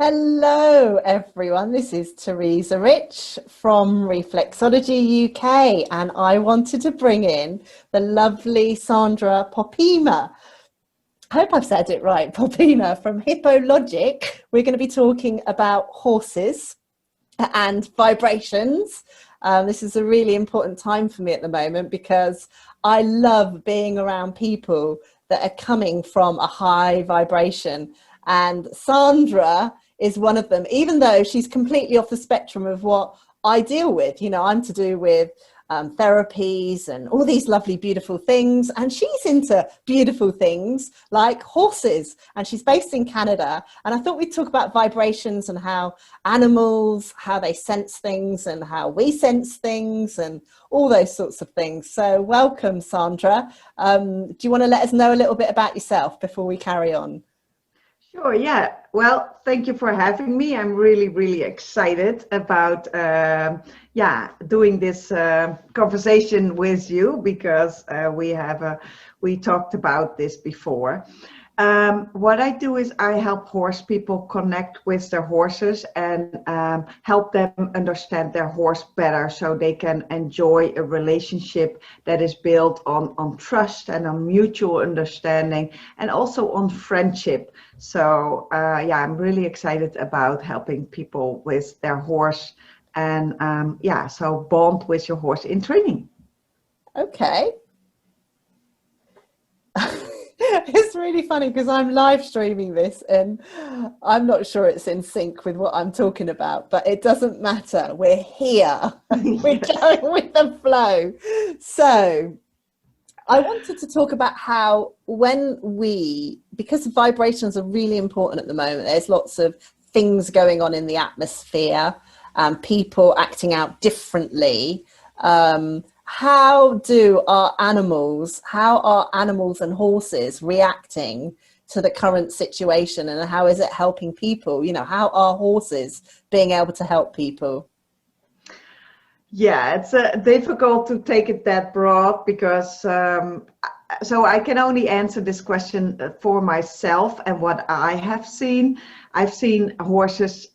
Hello everyone, this is Teresa Rich from Reflexology UK, and I wanted to bring in the lovely Sandra Poppema. I hope I've said it right, Poppema from Hippologic. We're going to be talking about horses and vibrations. This is a really important time for me at the moment because I love being around people that are coming from a high vibration, and Sandra is one of them, even though she's completely off the spectrum of what I deal with. You know, I'm to do with therapies and all these lovely, beautiful things. And she's into beautiful things like horses. And she's based in Canada. And I thought we'd talk about vibrations and how animals, how they sense things and how we sense things and all those sorts of things. So welcome, Sandra. Do you want to let us know a little bit about yourself before we carry on? Sure, yeah. Well, thank you for having me. I'm really excited about doing this conversation with you because we talked about this before. What I do is I help horse people connect with their horses and help them understand their horse better so they can enjoy a relationship that is built on trust and on mutual understanding and also on friendship. So I'm really excited about helping people with their horse and so bond with your horse in training. Okay. It's really funny because I'm live streaming this and I'm not sure it's in sync with what I'm talking about, but it doesn't matter. We're here. We're going with the flow. So I wanted to talk about how because vibrations are really important at the moment, there's lots of things going on in the atmosphere, people acting out differently. How are animals and horses reacting to the current situation, and how is it helping people? You know, how are horses being able to help people? Yeah, it's difficult to take it that broad because so I can only answer this question for myself and what I have seen. I've seen horses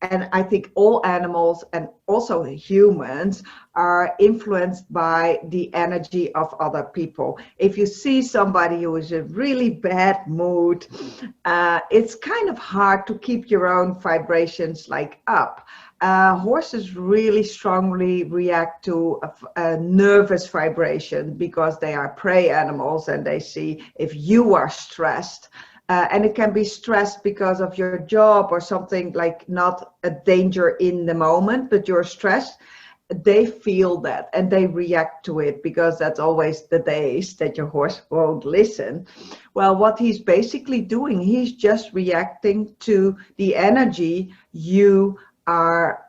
and I think all animals and also humans are influenced by the energy of other people. If you see somebody who is in a really bad mood, it's kind of hard to keep your own vibrations up. Horses really strongly react to a nervous vibration because they are prey animals and they see if you are stressed. And it can be stressed because of your job or something like not a danger in the moment, but you're stressed. They feel that and they react to it because that's always the days that your horse won't listen. Well, what he's basically doing, he's just reacting to the energy you are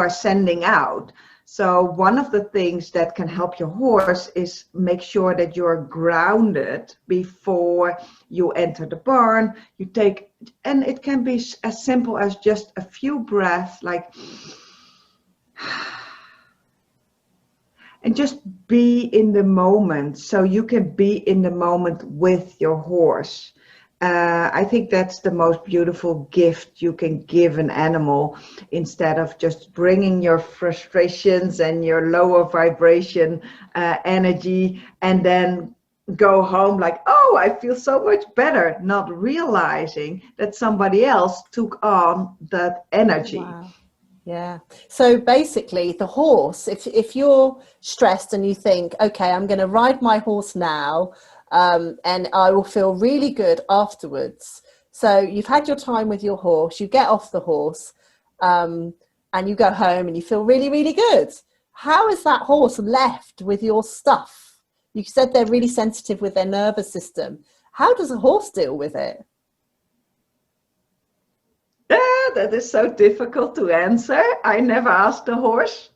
sending out. So one of the things that can help your horse is make sure that you're grounded before you enter the barn. And it can be as simple as just a few breaths, and just be in the moment so you can be in the moment with your horse. I think that's the most beautiful gift you can give an animal, instead of just bringing your frustrations and your lower vibration energy and then go home like, oh, I feel so much better, not realizing that somebody else took on that energy. Wow. Yeah. So basically the horse, if you're stressed and you think, okay, I'm going to ride my horse now, and I will feel really good afterwards. So you've had your time with your horse, you get off the horse, and you go home and you feel really good. How is that horse left with your stuff? You said they're really sensitive with their nervous system. How does a horse deal with it? That is so difficult to answer. I never asked the horse.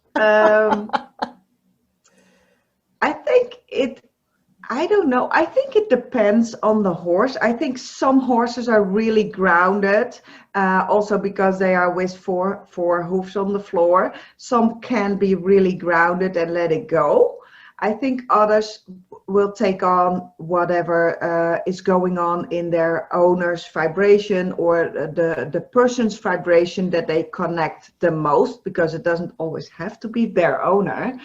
I don't know. I think it depends on the horse. I think some horses are really grounded, also because they are with four hooves on the floor. Some can be really grounded and let it go. I think others will take on whatever is going on in their owner's vibration, or the person's vibration that they connect the most, because it doesn't always have to be their owner.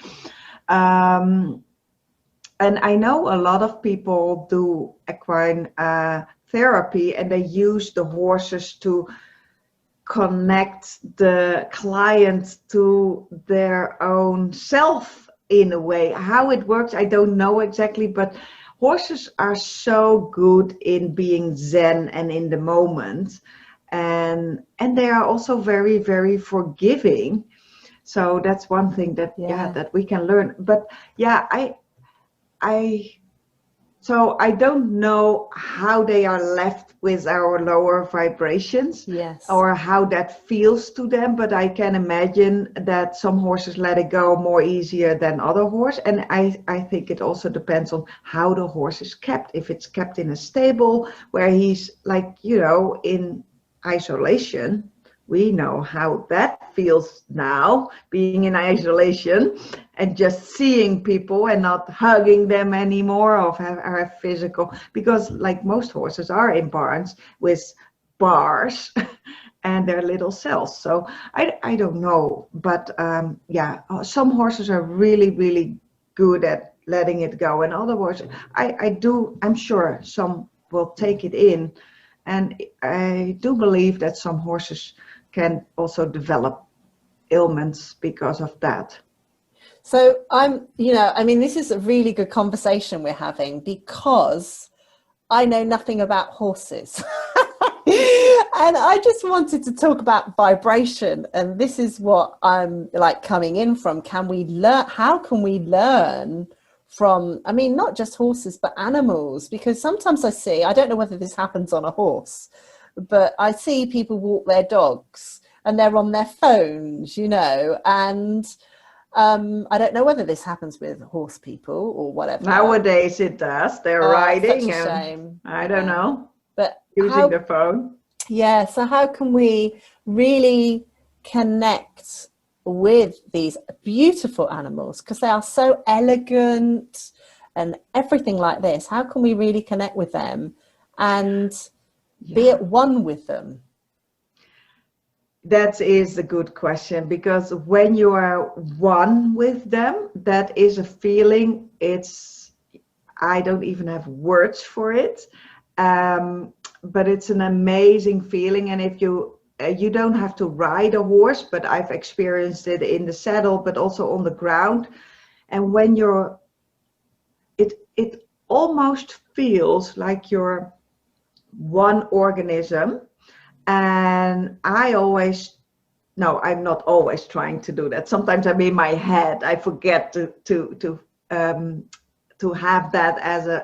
And I know a lot of people do equine therapy, and they use the horses to connect the client to their own self in a way. How it works, I don't know exactly, but horses are so good in being zen and in the moment, and they are also very, very forgiving. So that's one thing that that we can learn. But yeah, so I don't know how they are left with our lower vibrations, or how that feels to them, but I can imagine that some horses let it go more easier than other horses. And I think it also depends on how the horse is kept. If it's kept in a stable where he's like, you know, in isolation, we know how that feels now, being in isolation and just seeing people and not hugging them anymore, or have physical, because like most horses are in barns with bars and their little cells. So I don't know, but yeah, some horses are really, really good at letting it go, and other horses, I'm sure some will take it in. And I do believe that some horses can also develop ailments because of that. So I mean, this is a really good conversation we're having, because I know nothing about horses. And I just wanted to talk about vibration. And this is what I'm like coming in from. How can we learn from, I mean, not just horses, but animals? Because sometimes I don't know whether this happens on a horse, but I see people walk their dogs and they're on their phones, you know, and I don't know whether this happens with horse people or whatever. Nowadays it does. They're riding, such a shame. I don't know, but using the phone. Yeah, so how can we really connect with these beautiful animals, because they are so elegant and everything like this? How can we really connect with them and be at one with them? That is a good question, because when you are one with them, that is a feeling. I don't even have words for it, but it's an amazing feeling. And if you don't have to ride a horse, but I've experienced it in the saddle, but also on the ground. And when it almost feels like you're one organism. And I'm not always trying to do that. Sometimes I'm in my head. I forget to have that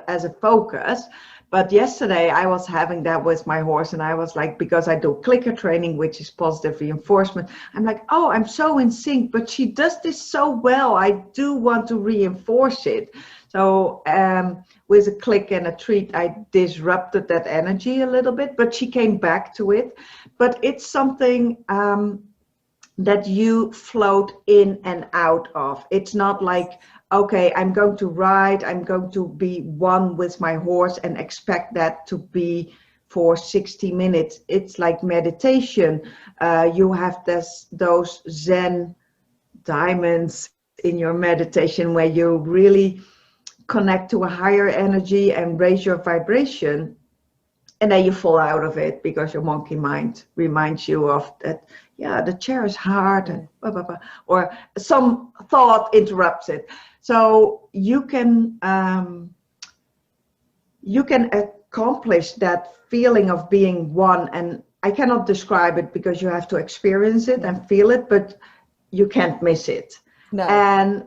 as a focus. But yesterday I was having that with my horse, and I was like, because I do clicker training, which is positive reinforcement, I'm like, oh, I'm so in sync, but she does this so well. I do want to reinforce it. So with a click and a treat, I disrupted that energy a little bit, but she came back to it. But it's something that you float in and out of. It's not like, okay, I'm going to ride, I'm going to be one with my horse and expect that to be for 60 minutes. It's like meditation. You have those Zen diamonds in your meditation where you really connect to a higher energy and raise your vibration, and then you fall out of it because your monkey mind reminds you of that, the chair is hard, and blah, blah, blah, or some thought interrupts it. So you can accomplish that feeling of being one, and I cannot describe it because you have to experience it and feel it, but you can't miss it. No. And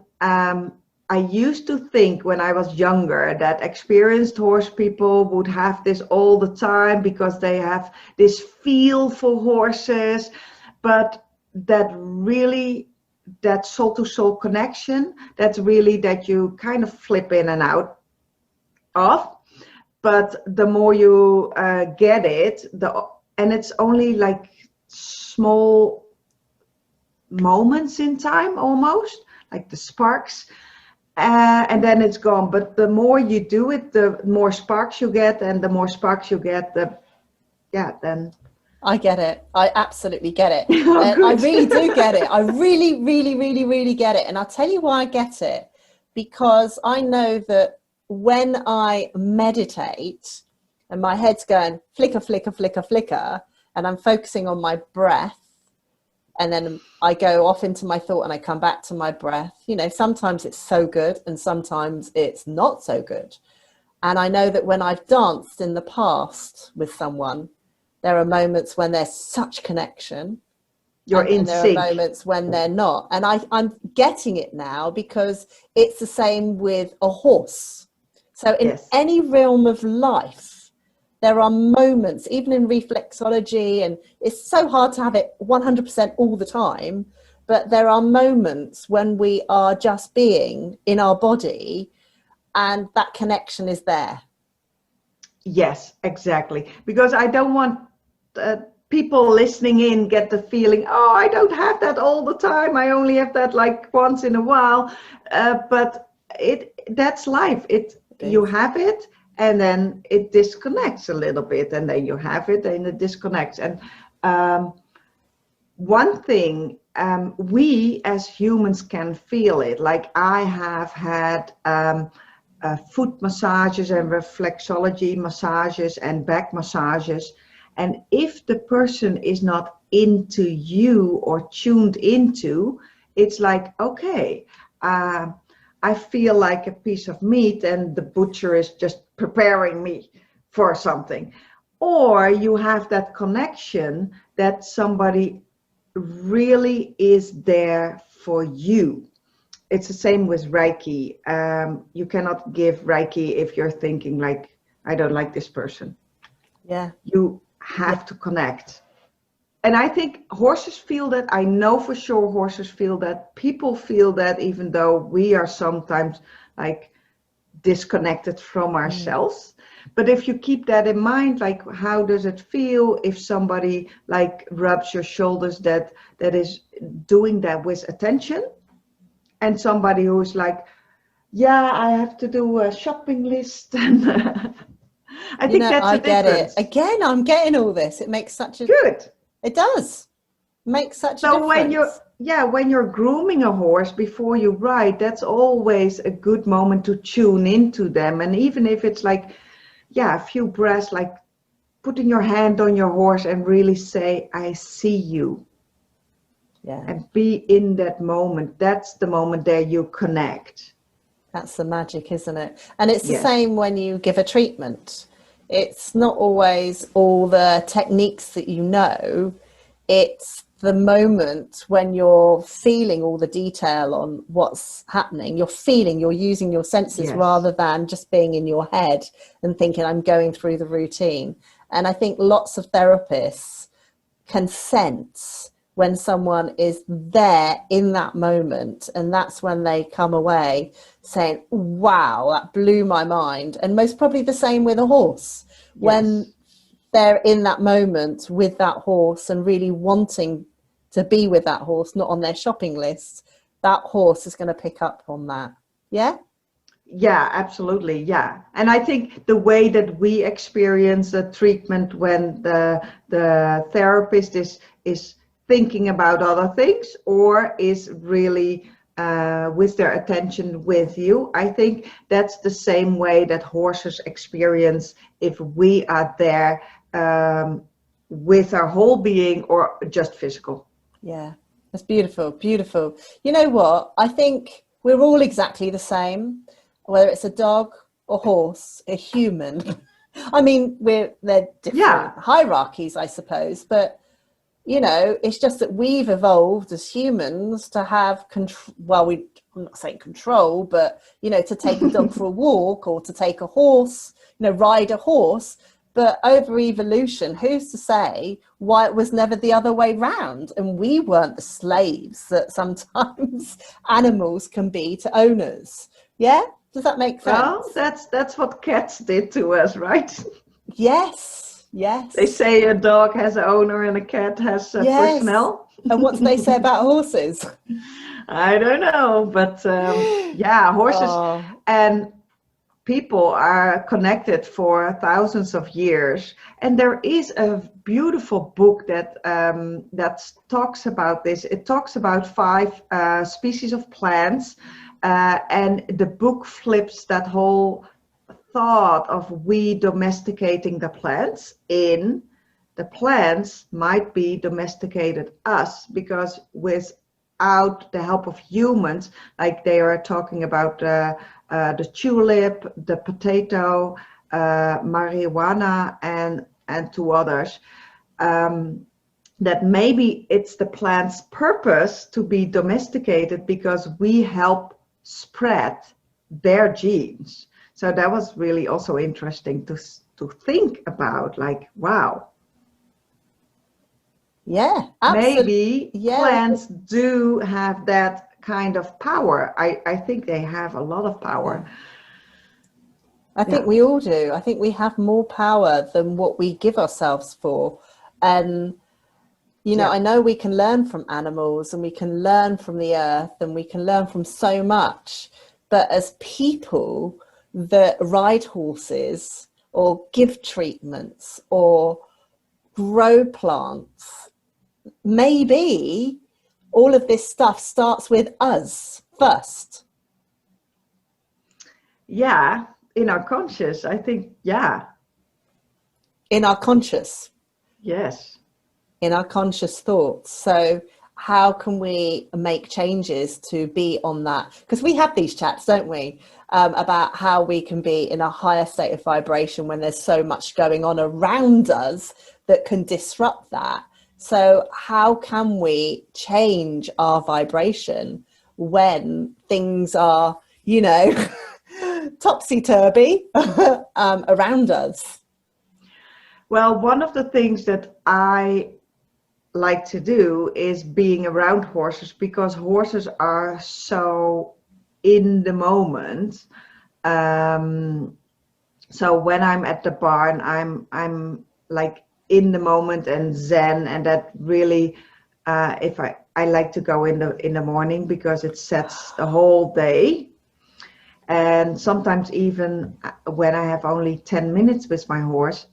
I used to think when I was younger that experienced horse people would have this all the time because they have this feel for horses, but that soul-to-soul connection, that's really that you kind of flip in and out of. But the more you get it, and it's only like small moments in time, almost like the sparks. and then it's gone. But the more you do it, the more sparks you get, and the more sparks you get, then. I get it. I absolutely get it. Oh, And I good. really do get it. I really, really, really, really get it. And I'll tell you why I get it. Because I know that when I meditate and my head's going flicker, flicker, flicker, flicker, and I'm focusing on my breath, and then I go off into my thought and I come back to my breath, you know, sometimes it's so good and sometimes it's not so good. And I know that when I've danced in the past with someone, there are moments when there's such connection. You're in there sync. are moments when they're not. And I'm getting it now because it's the same with a horse. So in any realm of life, there are moments, even in reflexology, and it's so hard to have it 100% all the time, but there are moments when we are just being in our body and that connection is there. Yes, exactly. Because I don't want people listening in get the feeling, oh, I don't have that all the time. I only have that like once in a while. But that's life. You have it, and then it disconnects a little bit, and then you have it, and it disconnects. And one thing, we as humans can feel it. Like I have had foot massages and reflexology massages and back massages. And if the person is not into you or tuned into, it's like, okay, I feel like a piece of meat and the butcher is just preparing me for something. Or you have that connection that somebody really is there for you. It's the same with Reiki. You cannot give Reiki if you're thinking like, I don't like this person. Yeah. You have to connect. And I think horses feel that. I know for sure horses feel that. People feel that, even though we are sometimes like disconnected from ourselves. But if you keep that in mind, like how does it feel if somebody like rubs your shoulders that is doing that with attention, and somebody who's like, yeah, I have to do a shopping list. And I think that's I a difference. Get it. Again, I'm getting all this. It makes such a good. It does. Makes such a difference. When you're grooming a horse before you ride, that's always a good moment to tune into them. And even if it's like, a few breaths, like putting your hand on your horse and really say, I see you. Yeah. And be in that moment. That's the moment that you connect. That's the magic, isn't it? And it's the same when you give a treatment. It's not always all the techniques that you know. It's the moment when you're feeling all the detail on what's happening. You're using your senses rather than just being in your head and thinking, I'm going through the routine. And I think lots of therapists can sense when someone is there in that moment, and that's when they come away saying, wow, that blew my mind. And most probably the same with a horse. When they're in that moment with that horse and really wanting to be with that horse, not on their shopping list, that horse is going to pick up on that. Yeah absolutely. And I think the way that we experience the treatment when the therapist is thinking about other things or is really with their attention with you, I think that's the same way that horses experience if we are there with our whole being or just physical. Yeah, that's beautiful, beautiful. You know what? I think we're all exactly the same, whether it's a dog, a horse, a human. I mean, they're different hierarchies, I suppose, but you know, it's just that we've evolved as humans to have control. Well, I'm not saying control, but, you know, to take a dog for a walk or to take a horse, you know, ride a horse. But over evolution, who's to say why it was never the other way round? And we weren't the slaves that sometimes animals can be to owners. Yeah? Does that make sense? Well, that's what cats did to us, right? Yes. They say a dog has an owner and a cat has personnel. And what do they say about horses? I don't know, but yeah, horses Oh, and people are connected for thousands of years, and there is a beautiful book that talks about this. It talks about 5 species of plants, and the book flips that whole thought of we domesticating the plants in the plants might be domesticated us, because without the help of humans, like they are talking about the tulip, the potato, marijuana, and 2 others, that maybe it's the plant's purpose to be domesticated because we help spread their genes. So that was really also interesting to think about, like, wow, yeah, absolutely. maybe Yeah, plants do have that kind of power. I think they have a lot of power. I Yeah. think we all do. I think we have more power than what we give ourselves for. And, you know, Yeah. I know we can learn from animals and we can learn from the earth and we can learn from so much. But as people that ride horses or give treatments or grow plants, maybe all of this stuff starts with us first. Yeah, in our conscious, I think, yeah, In our conscious. yes. In our conscious thoughts. So how can we make changes to be on that? Because we have these chats, don't we, about how we can be in a higher state of vibration when there's so much going on around us that can disrupt that. So how can we change our vibration when things are, you know, topsy-turvy around us? Well, one of the things that I like to do is being around horses, because horses are so in the moment. So when I'm at the barn, I'm like in the moment and zen, and that really, if I like to go in the morning because it sets the whole day. And sometimes even when I have only 10 minutes with my horse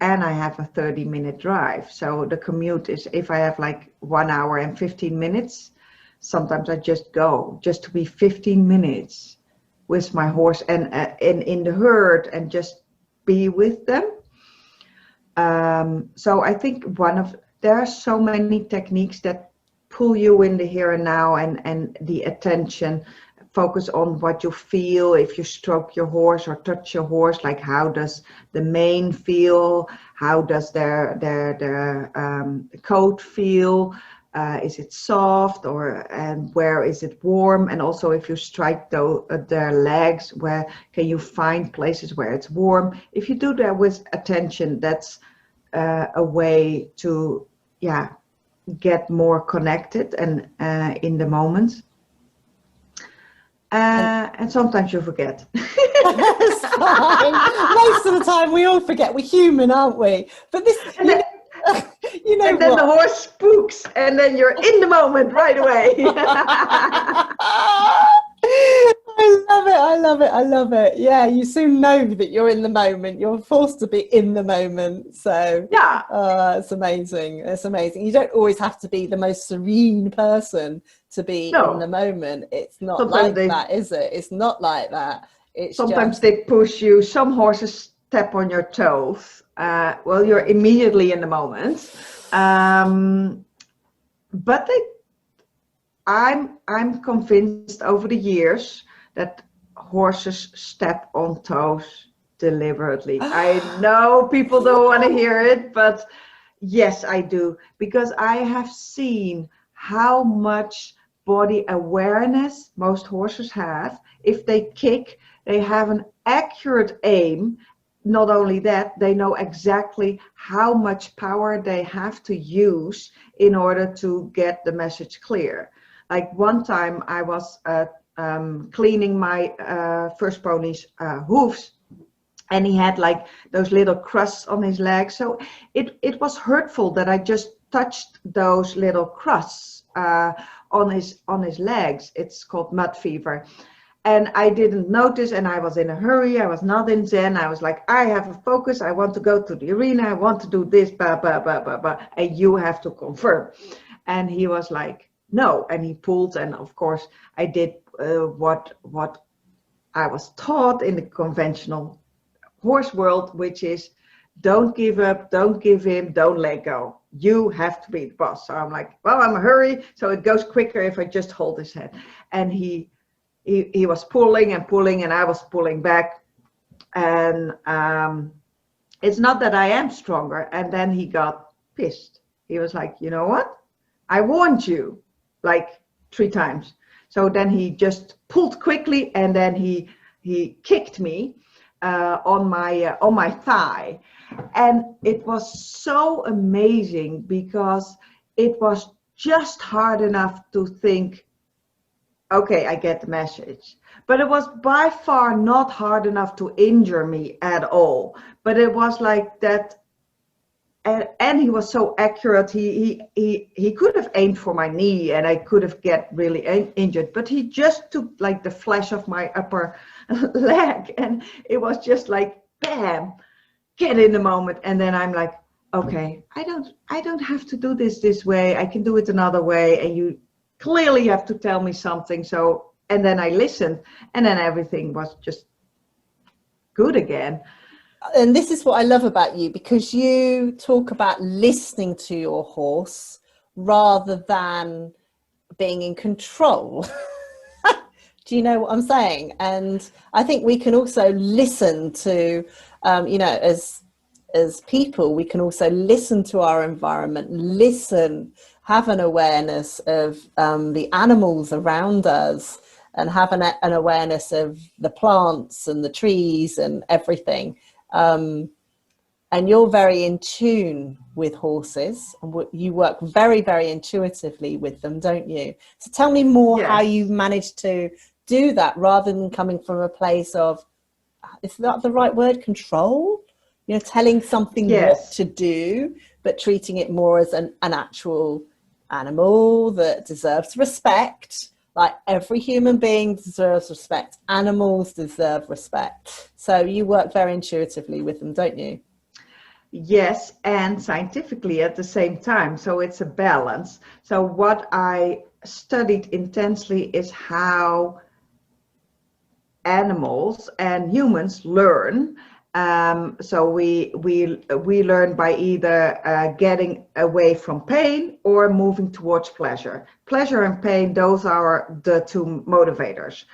and I have a 30-minute drive. So the commute is, if I have like 1 hour and 15 minutes, sometimes I just go just to be 15 minutes with my horse and in the herd and just be with them. So I think there are so many techniques that pull you in the here and now, and the attention, focus on what you feel. If you stroke your horse or touch your horse, like how does the mane feel? How does their coat feel? Is it soft, and where is it warm? And also, if you strike their legs, where can you find places where it's warm? If you do that with attention, that's a way to, yeah, get more connected and in the moment. And sometimes you forget. It's fine. Most of the time we all forget. We're human, aren't we? But this, you know And then what? the horse spooks, and then you're in the moment right away. I love it. I love it. I love it. Yeah, you soon know that you're in the moment. You're forced to be in the moment. So Yeah. it's amazing. It's amazing. You don't always have to be the most serene person to be in the No. moment. It's not Sometimes like that, is it? It's not like that. It's sometimes just, they push you. Some horses step on your toes. Well, you're immediately in the moment. But I'm convinced over the years that horses step on toes deliberately. I know people don't want to hear it, but yes, I do, because I have seen how much body awareness most horses have. If they kick, they have an accurate aim. Not only that, they know exactly how much power they have to use in order to get the message clear. Like one time I was cleaning my first pony's hooves, and he had like those little crusts on his legs. So it was hurtful that I just touched those little crusts on his legs. It's called mud fever. And I didn't notice, and I was in a hurry. I was not in Zen. I was like, I have a focus. I want to go to the arena. I want to do this, blah, blah, blah, blah, blah. And you have to confirm. And he was like, no. And he pulled. And of course, I did what I was taught in the conventional horse world, which is don't give up, don't give in, don't let go. You have to be the boss. So I'm like, well, I'm in a hurry. So it goes quicker if I just hold his head. And he was pulling and pulling, and I was pulling back. And it's not that I am stronger. And then he got pissed. He was like, you know what? I warned you like 3 times. So then he just pulled quickly, and then he kicked me on my thigh. And it was so amazing because it was just hard enough to think, okay, I get the message. But it was by far not hard enough to injure me at all. But it was like that, and he was so accurate. He could have aimed for my knee, and I could have get really injured. But he just took like the flesh of my upper leg, and it was just like, bam, get in the moment. And then I'm like, okay, I don't have to do this way. I can do it another way. And you clearly have to tell me something. So, and then I listened, and then everything was just good again. And this is what I love about you, because you talk about listening to your horse rather than being in control. Do you know what I'm saying? And I think we can also listen to, as people, we can also listen to our environment, have an awareness of the animals around us, and have an awareness of the plants and the trees and everything. And you're very in tune with horses, and you work very, very intuitively with them, don't you? So tell me more. Yes. How you managed to do that rather than coming from a place of, is that the right word, control? Telling something. Yes. What to do, but treating it more as an actual animal that deserves respect. Like every human being deserves respect. Animals deserve respect. So you work very intuitively with them, don't you? Yes, and scientifically at the same time. So it's a balance. So what I studied intensely is how animals and humans learn. So we learn by either getting away from pain or moving towards pleasure. Pleasure and pain, those are the 2 motivators.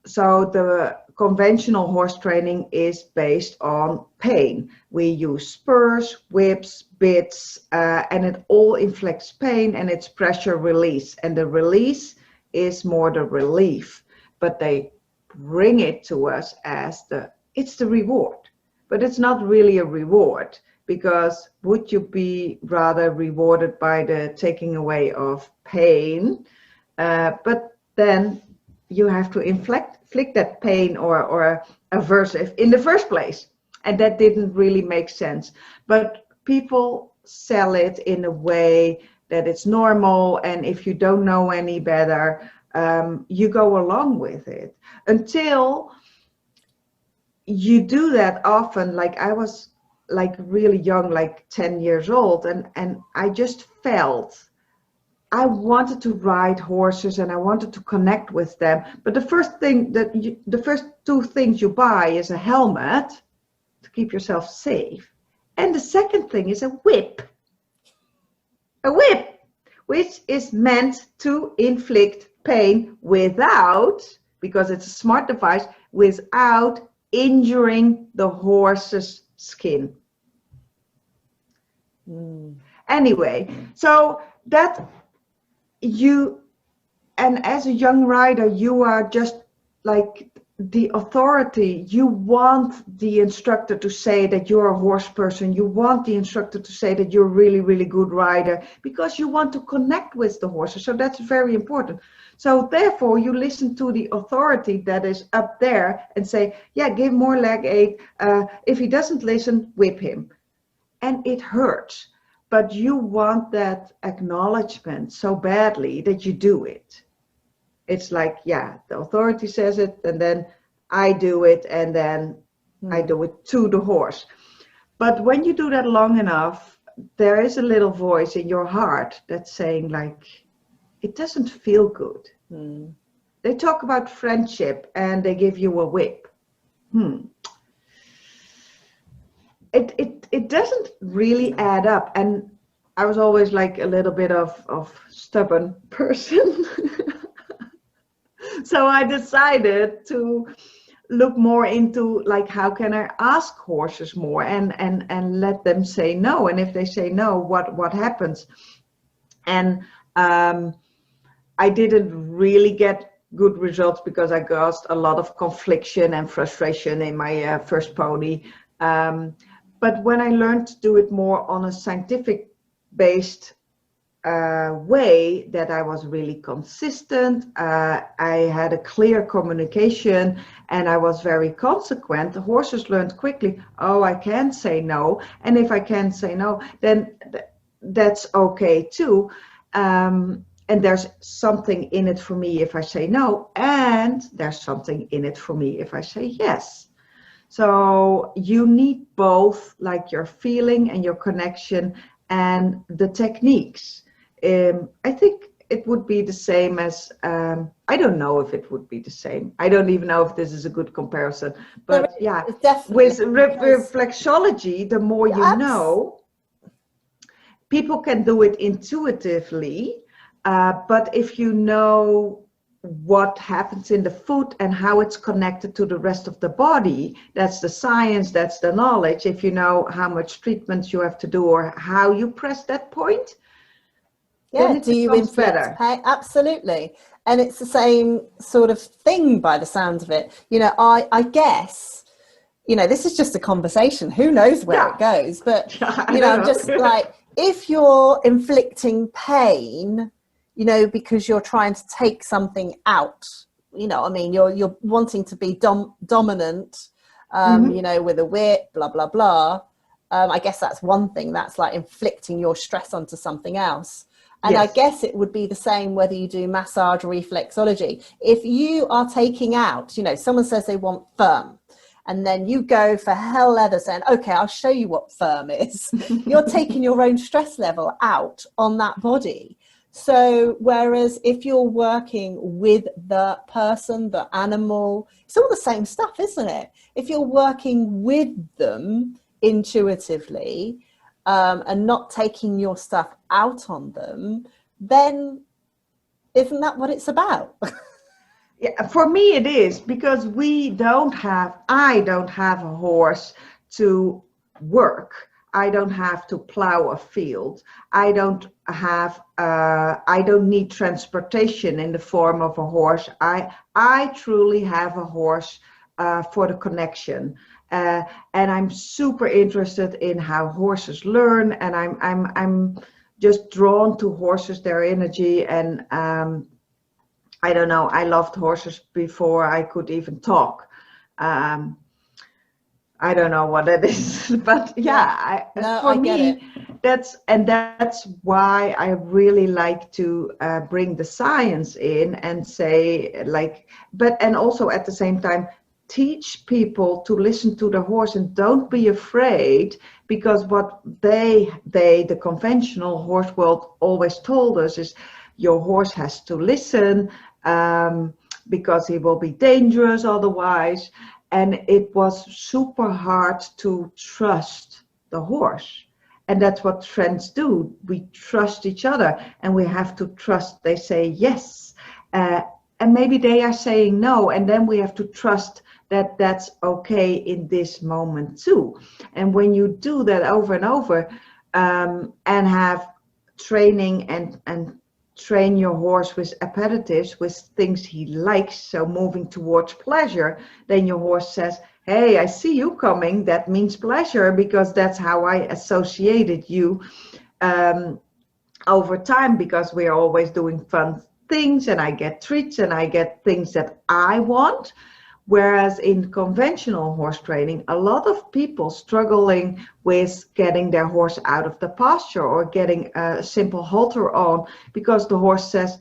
So the conventional horse training is based on pain. We use spurs, whips, bits, and it all inflicts pain, and it's pressure release. And the release is more the relief, but they bring it to us as it's the reward. But it's not really a reward, because would you be rather rewarded by the taking away of pain? But then you have to inflict that pain or aversive in the first place. And that didn't really make sense. But people sell it in a way that it's normal, and if you don't know any better, you go along with it until you do that often. Like I was like really young, like 10 years old, and I just felt I wanted to ride horses and I wanted to connect with them. But the first 2 things you buy is a helmet to keep yourself safe, and the second thing is a whip, which is meant to inflict pain without, because it's a smart device, without injuring the horse's skin. Anyway, so that and as a young rider, you are just like the authority. You want the instructor to say that you're a horse person. You want the instructor to say that you're a really, really good rider, because you want to connect with the horses. So that's very important. So therefore, you listen to the authority that is up there and say, yeah, give more leg aid. If he doesn't listen, whip him. And it hurts. but you want that acknowledgement so badly that you do it. It's like, yeah, the authority says it, and then I do it, and then I do it to the horse. But when you do that long enough, there is a little voice in your heart that's saying, like, it doesn't feel good. They talk about friendship and they give you a whip. It doesn't really add up. And I was always like a little bit of stubborn person. So I decided to look more into, like, how can I ask horses more and let them say no, and if they say no, what happens? And I didn't really get good results because I caused a lot of confliction and frustration in my first pony. But when I learned to do it more on a scientific based way, that I was really consistent, I had a clear communication, and I was very consequent. The horses learned quickly, oh, I can say no, and if I can say no, then that's okay too. And there's something in it for me if I say no, and there's something in it for me if I say yes. So you need both, like your feeling and your connection and the techniques. I think it would be the same as, I don't know if it would be the same. I don't even know if this is a good comparison. But yeah, with reflexology, the more you know, people can do it intuitively. But if you know what happens in the foot and how it's connected to the rest of the body, that's the science, that's the knowledge. If you know how much treatments you have to do or how you press that point, yeah, do you inflict pain? Absolutely. And it's the same sort of thing by the sounds of it. You know, I guess, you know, this is just a conversation. Who knows where it goes? But, you know, I'm just like, if you're inflicting pain, you know, because you're trying to take something out, you know, I mean, you're wanting to be dominant, you know, with a whip, blah, blah, blah. I guess that's one thing. That's like inflicting your stress onto something else. And I guess it would be the same whether you do massage or reflexology. If you are taking out, you know, someone says they want firm, and then you go for hell leather saying, okay, I'll show you what firm is. You're taking your own stress level out on that body. So whereas if you're working with the person, the animal, it's all the same stuff, isn't it? If you're working with them intuitively, and not taking your stuff out on them, then isn't that what it's about? Yeah, for me it is, because I don't have a horse to work. I don't have to plow a field. I don't need transportation in the form of a horse. I truly have a horse for the connection. And I'm super interested in how horses learn, and I'm just drawn to horses, their energy, and I don't know, I loved horses before I could even talk. I don't know what it is, but yeah, for me, that's why I really like to bring the science in and say, like, and also at the same time, teach people to listen to the horse and don't be afraid, because what the conventional horse world always told us is your horse has to listen because he will be dangerous otherwise. And it was super hard to trust the horse. And that's what friends do. We trust each other, and we have to trust they say yes. And maybe they are saying no, and then we have to trust that that's okay in this moment too. And when you do that over and over, and have training and train your horse with appetitives, with things he likes, so moving towards pleasure, then your horse says, hey, I see you coming, that means pleasure, because that's how I associated you over time, because we're always doing fun things, and I get treats and I get things that I want. Whereas in conventional horse training, a lot of people struggling with getting their horse out of the pasture or getting a simple halter on because the horse says,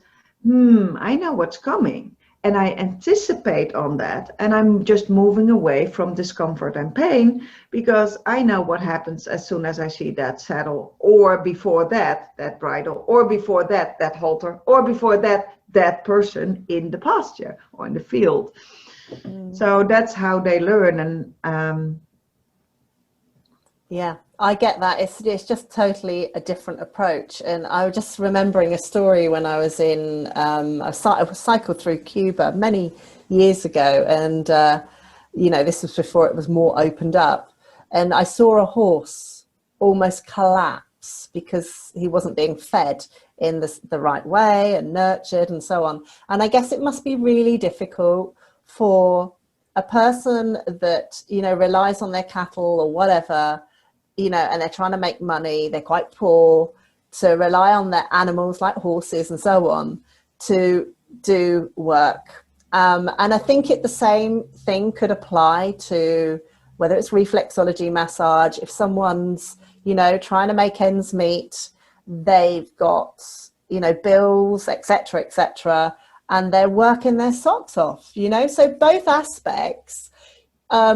I know what's coming. And I anticipate on that, and I'm just moving away from discomfort and pain because I know what happens as soon as I see that saddle, or before that, that bridle, or before that, that halter, or before that, that person in the pasture or in the field. So that's how they learn. And yeah, I get that. It's just totally a different approach. And I was just remembering a story when I was in, I cycled through Cuba many years ago. And, this was before it was more opened up. And I saw a horse almost collapse because he wasn't being fed in the right way and nurtured and so on. And I guess it must be really difficult for a person that, relies on their cattle or whatever, and they're trying to make money, they're quite poor, to rely on their animals like horses and so on to do work. And I think the same thing could apply to whether it's reflexology massage. If someone's, trying to make ends meet, they've got, bills, etc., and they're working their socks off, so both aspects, are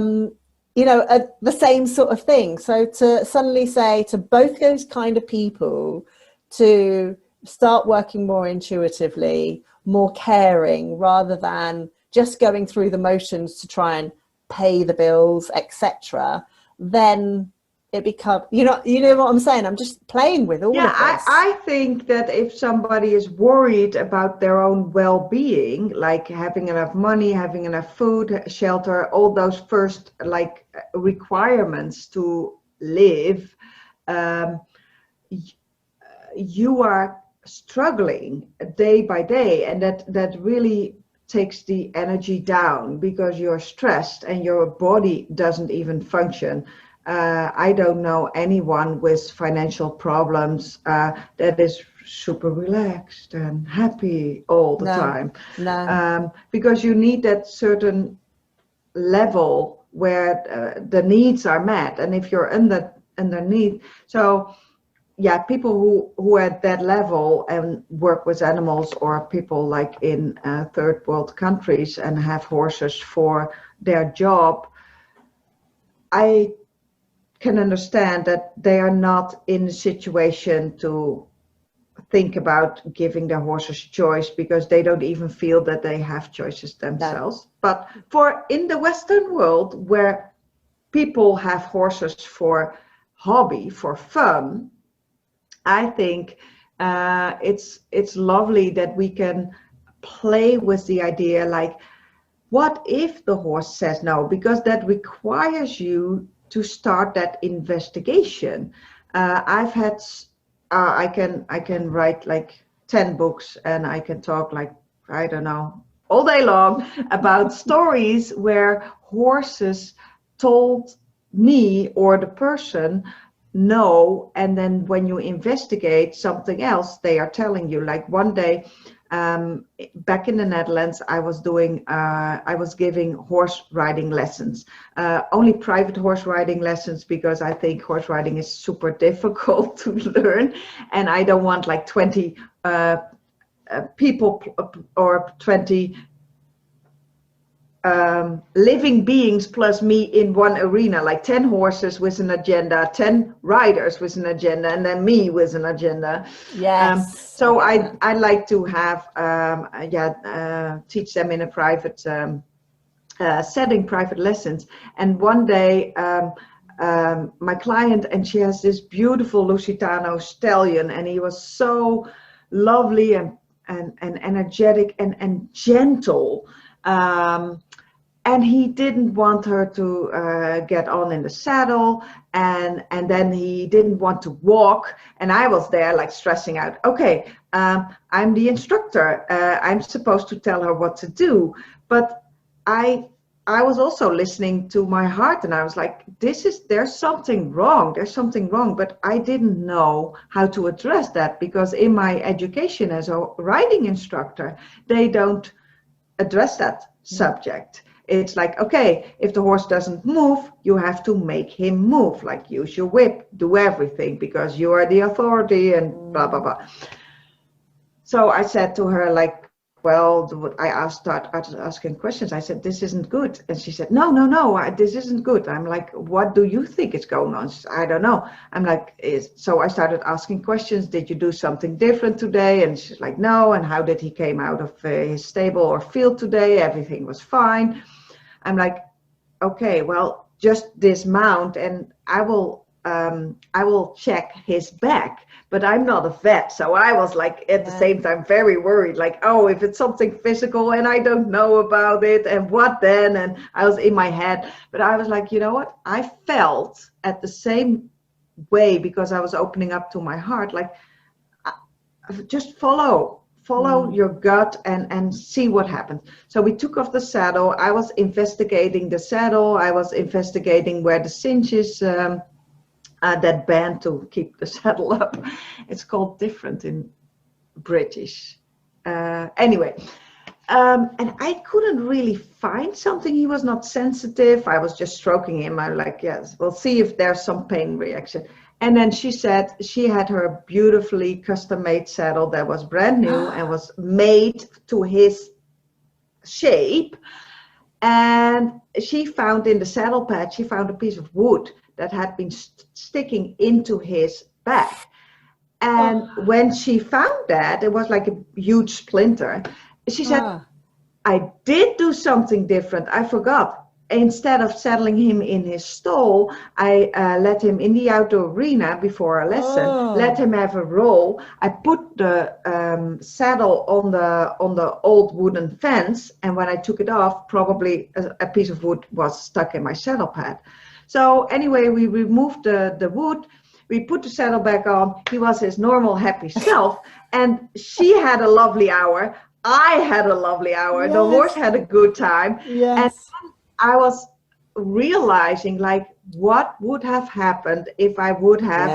the same sort of thing. So to suddenly say to both those kind of people to start working more intuitively, more caring, rather than just going through the motions to try and pay the bills, etc., then it becomes, you know what I'm saying? I'm just playing with all of this. I think that if somebody is worried about their own well-being, like having enough money, having enough food, shelter, all those first requirements to live, you are struggling day by day, and that really takes the energy down because you're stressed and your body doesn't even function. I don't know anyone with financial problems that is super relaxed and happy all the time. No. Because you need that certain level where the needs are met. And if you're underneath, so yeah, people who at that level and work with animals, or people like in third world countries and have horses for their job, I can understand that they are not in a situation to think about giving their horses choice because they don't even feel that they have choices themselves. No. But for in the Western world, where people have horses for hobby, for fun, I think it's lovely that we can play with the idea, like, what if the horse says no? Because that requires you to start that investigation. I've had, I can write like 10 books and I can talk like, I don't know, all day long about stories where horses told me or the person no, and then when you investigate something else, they are telling you. Like one day, back in the Netherlands, I was giving horse riding lessons, only private horse riding lessons, because I think horse riding is super difficult to learn, and I don't want like 20 people or 20 living beings plus me in one arena, like 10 horses with an agenda, 10 riders with an agenda, and then me with an agenda. Yes. So I like to have teach them in a private setting, private lessons. And one day my client, and she has this beautiful Lusitano stallion, and he was so lovely and energetic and gentle. And he didn't want her to get on in the saddle, and then he didn't want to walk. And I was there like stressing out. Okay, I'm the instructor. I'm supposed to tell her what to do. But I was also listening to my heart, and I was like, there's something wrong. There's something wrong. But I didn't know how to address that, because in my education as a riding instructor, they don't address that subject. It's like, okay, if the horse doesn't move, you have to make him move, like use your whip, do everything because you are the authority and blah, blah, blah. So I said to her, like, well, started asking questions. I said, this isn't good. And she said, no, this isn't good. I'm like, what do you think is going on? She said, I don't know. I'm like, so I started asking questions. Did you do something different today? And she's like, no. And how did he came out of his stable or field today? Everything was fine. I'm like, okay, well, just dismount and I will check his back. But I'm not a vet, so I was like at the same time very worried, like, oh, if it's something physical and I don't know about it, and what then? And I was in my head, but I was like, you know what? I felt at the same way because I was opening up to my heart, like, just follow your gut and see what happens. So we took off the saddle. I was investigating the saddle. I was investigating where the cinch is. That band to keep the saddle up. It's called different in British. Anyway, and I couldn't really find something. He was not sensitive. I was just stroking him. I'm like, yes, we'll see if there's some pain reaction. And then she said she had her beautifully custom-made saddle that was brand new and was made to his shape. And she found in the saddle pad, she found a piece of wood that had been sticking into his back. And when she found that, it was like a huge splinter. She said, I did do something different. I forgot. Instead of saddling him in his stall, I let him in the outdoor arena before a lesson, let him have a roll. I put the saddle on the old wooden fence, and when I took it off, probably a piece of wood was stuck in my saddle pad. So anyway, we removed the wood, we put the saddle back on, he was his normal happy self, and she had a lovely hour, I had a lovely hour, the horse had a good time, and I was realizing, like, what would have happened if I would have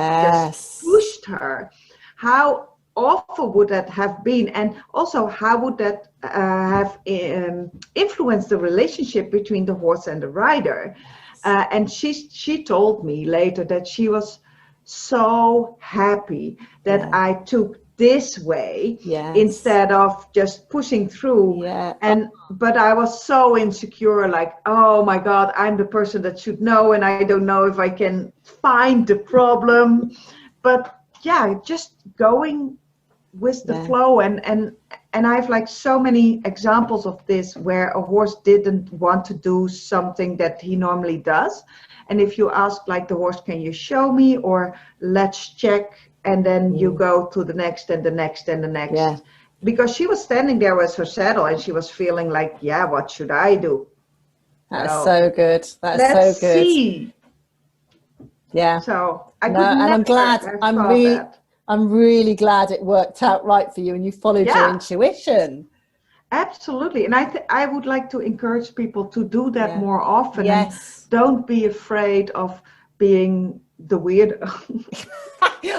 just pushed her? How awful would that have been? And also, how would that have influenced the relationship between the horse and the rider? And she told me later that she was so happy that I took this way instead of just pushing through. But I was so insecure, like, oh my God, I'm the person that should know, and I don't know if I can find the problem. But yeah, just going with the flow, and I have like so many examples of this where a horse didn't want to do something that he normally does, and if you ask like the horse, can you show me, or let's check, and then you go to the next and the next and the next, because she was standing there with her saddle and she was feeling like, yeah, what should I do? That's so good. That's so good. See. Yeah. So I and I'm glad. I'm really glad it worked out right for you and you followed your intuition. Absolutely. And I would like to encourage people to do that more often. And don't be afraid of being the weird.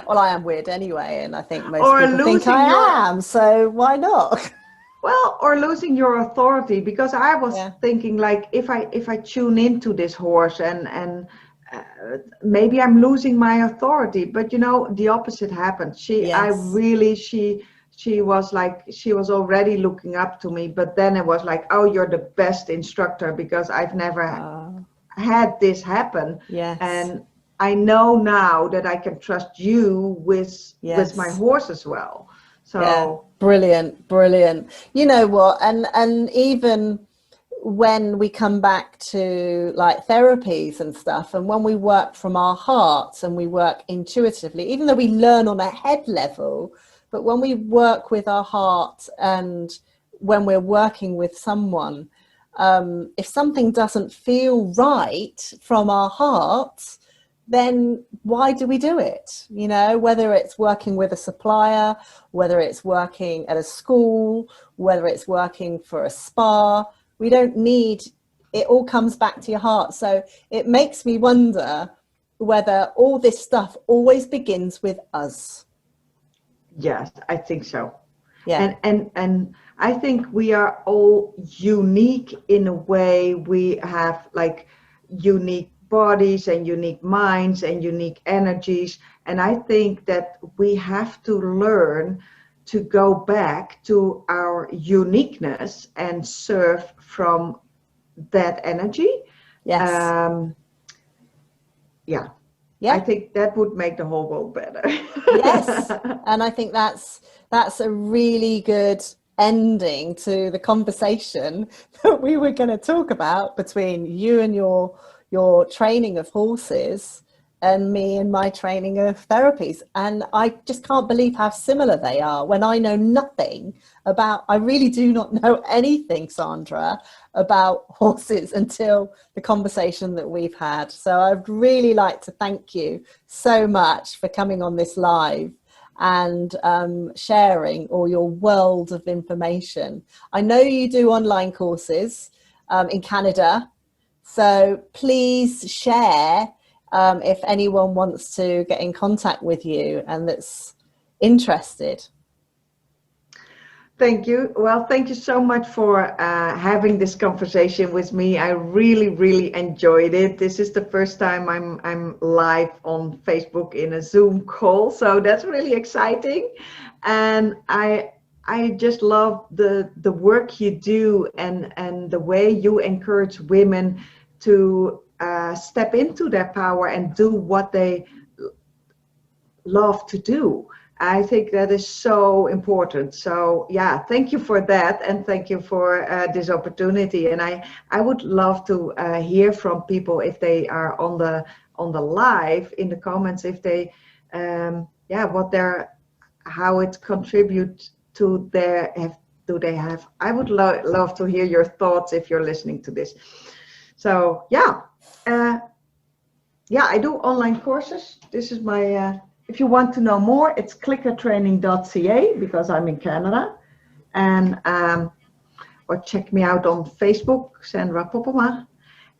Well, I am weird anyway, and I think most people think I am, so why not? Well, or losing your authority, because I was thinking, like, if I tune into this horse and maybe I'm losing my authority, but you know, the opposite happened. She was like, she was already looking up to me, but then it was like, oh, you're the best instructor, because I've never had this happen. And I know now that I can trust you with my horse as well. So brilliant. You know what? And even when we come back to like therapies and stuff, and when we work from our hearts and we work intuitively, even though we learn on a head level, but when we work with our heart and when we're working with someone, if something doesn't feel right from our hearts, then why do we do it? You know, whether it's working with a supplier, whether it's working at a school, whether it's working for a spa, we don't need, it all comes back to your heart. So it makes me wonder whether all this stuff always begins with us. Yes, I think so. Yeah. And I think we are all unique in a way. We have like unique bodies and unique minds and unique energies. And I think that we have to learn to go back to our uniqueness and serve from that energy. Yes. Um, yeah, I Yeah. think that would make the whole world better. Yes. And I think that's a really good ending to the conversation that we were going to talk about between you and your training of horses and me and my training of therapies. And I just can't believe how similar they are when I know nothing about, I really do not know anything, Sandra, about horses until the conversation that we've had. So I'd really like to thank you so much for coming on this live and sharing all your world of information. I know you do online courses in Canada, so please share if anyone wants to get in contact with you and that's interested. Thank you. Well, thank you so much for having this conversation with me. I really, really enjoyed it. This is the first time I'm live on Facebook in a Zoom call, so that's really exciting. And I just love the work you do and the way you encourage women to step into their power and do what they love to do. I think that is so important. So yeah, thank you for that, and thank you for this opportunity. And I would love to hear from people if they are on the live in the comments, if they how it contributes to their do they have. I would love to hear your thoughts if you're listening to this. So yeah, I do online courses. This is my. If you want to know more, it's clickertraining.ca because I'm in Canada, and or check me out on Facebook, Sandra Poppema.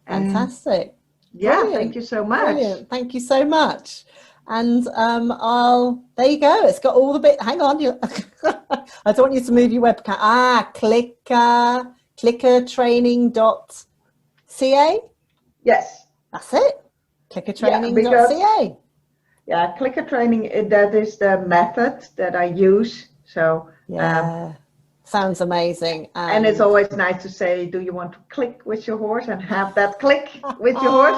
Fantastic. Yeah, Brilliant. thank you so much. Brilliant. Thank you so much. And there you go. It's got all the bit. Hang on, I don't want you to move your webcam. Clickertraining.ca. Yes, that's it. Clickertraining.ca. Yeah, clicker training, that is the method that I use. So yeah, sounds amazing. And it's always nice to say, do you want to click with your horse and have that click with your horse?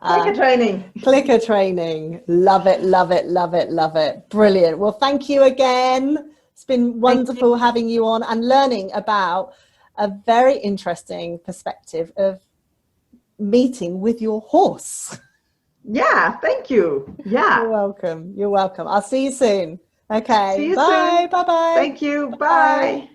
Clicker training. Clicker training. Love it, love it, love it, love it. Brilliant. Well, thank you again. It's been wonderful having you on and learning about a very interesting perspective of meeting with your horse. Yeah, thank you. Yeah. You're welcome. You're welcome. I'll see you soon. Okay. See you Bye. soon. Bye-bye. Thank you. Bye.